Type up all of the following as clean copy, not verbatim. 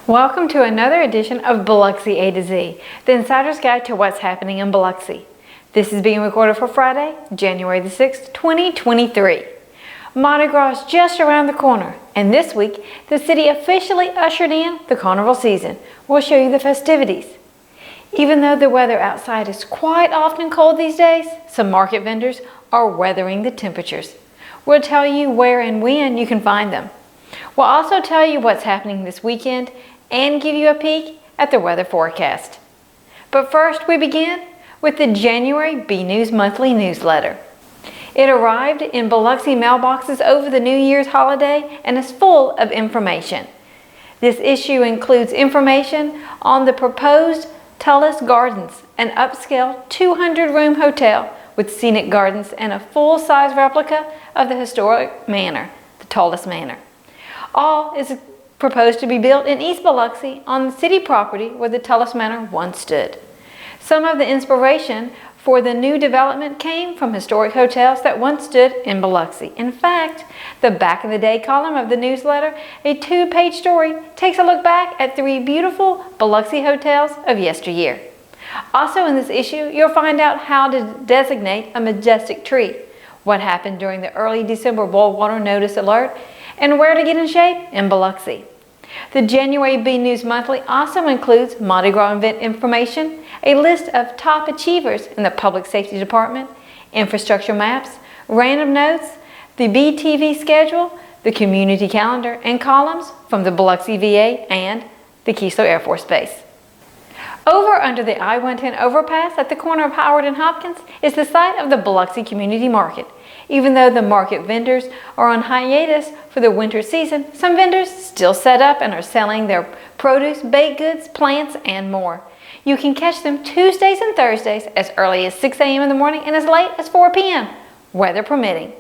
Welcome to another edition of Biloxi A to Z, the insider's guide to what's happening in Biloxi. This is being recorded for Friday, January the 6th, 2023. Mardi Gras is just around the corner, and this week, the city officially ushered in the carnival season. We'll show you the festivities. Even though the weather outside is quite often cold these days, some market vendors are weathering the temperatures. We'll tell you where and when you can find them. We'll also tell you what's happening this weekend and give you a peek at the weather forecast. But first, we begin with the January B News Monthly newsletter. It arrived in Biloxi mailboxes over the New Year's holiday and is full of information. This issue includes information on the proposed Tullis Gardens, an upscale 200-room hotel with scenic gardens and a full-size replica of the historic manor, the Tullis Manor. All is proposed to be built in East Biloxi on the city property where the Tullis Manor once stood. Some of the inspiration for the new development came from historic hotels that once stood in Biloxi. In fact, the Back in the Day column of the newsletter, a 2-page story, takes a look back at 3 beautiful Biloxi hotels of yesteryear. Also in this issue, you'll find out how to designate a majestic tree, what happened during the early December boil water notice alert, and where to get in shape in Biloxi. The January B News Monthly also includes Mardi Gras event information, a list of top achievers in the Public Safety Department, infrastructure maps, random notes, the BTV schedule, the community calendar, and columns from the Biloxi VA and the Keesler Air Force Base. Over under the I-110 overpass at the corner of Howard and Hopkins is the site of the Biloxi Community Market. Even though the market vendors are on hiatus for the winter season, some vendors still set up and are selling their produce, baked goods, plants, and more. You can catch them Tuesdays and Thursdays as early as 6 a.m. in the morning and as late as 4 p.m., weather permitting.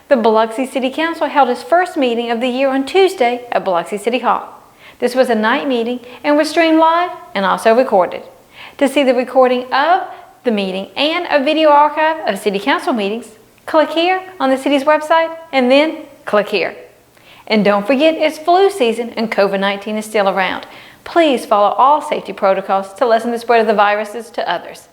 The Biloxi City Council held its first meeting of the year on Tuesday at Biloxi City Hall. This was a night meeting and was streamed live and also recorded. To see the recording of the meeting and a video archive of City Council meetings, click here on the city's website and then click here. And don't forget, it's flu season and COVID-19 is still around. Please follow all safety protocols to lessen the spread of the viruses to others.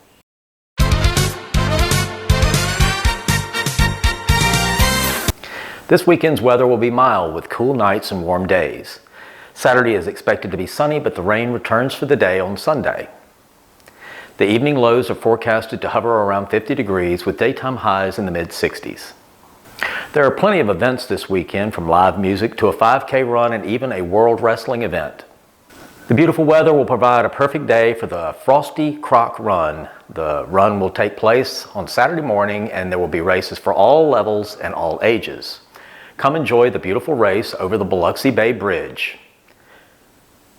This weekend's weather will be mild with cool nights and warm days. Saturday is expected to be sunny, but the rain returns for the day on Sunday. The evening lows are forecasted to hover around 50 degrees with daytime highs in the mid-60s. There are plenty of events this weekend, from live music to a 5K run and even a World Wrestling event. The beautiful weather will provide a perfect day for the Frosty Croc Run. The run will take place on Saturday morning and there will be races for all levels and all ages. Come enjoy the beautiful race over the Biloxi Bay Bridge.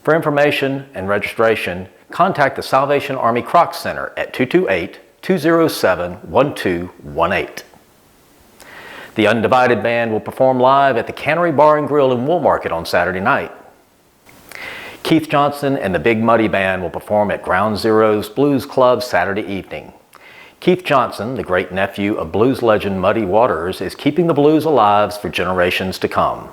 For information and registration, contact the Salvation Army Croc Center at 228-207-1218. The Undivided Band will perform live at the Cannery Bar and Grill in Woolmarket on Saturday night. Keith Johnson and the Big Muddy Band will perform at Ground Zero's Blues Club Saturday evening. Keith Johnson, the great-nephew of blues legend Muddy Waters, is keeping the blues alive for generations to come.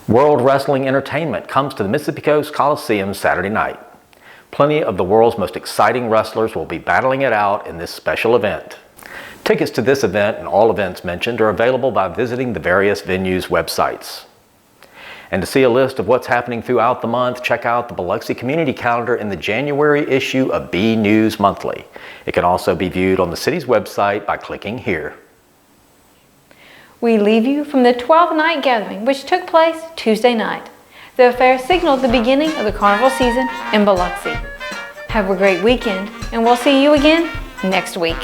World Wrestling Entertainment comes to the Mississippi Coast Coliseum Saturday night. Plenty of the world's most exciting wrestlers will be battling it out in this special event. Tickets to this event and all events mentioned are available by visiting the various venues' websites. And to see a list of what's happening throughout the month, check out the Biloxi Community Calendar in the January issue of B News Monthly. It can also be viewed on the city's website by clicking here. We leave you from the 12th night gathering, which took place Tuesday night. The affair signaled the beginning of the carnival season in Biloxi. Have a great weekend, and we'll see you again next week.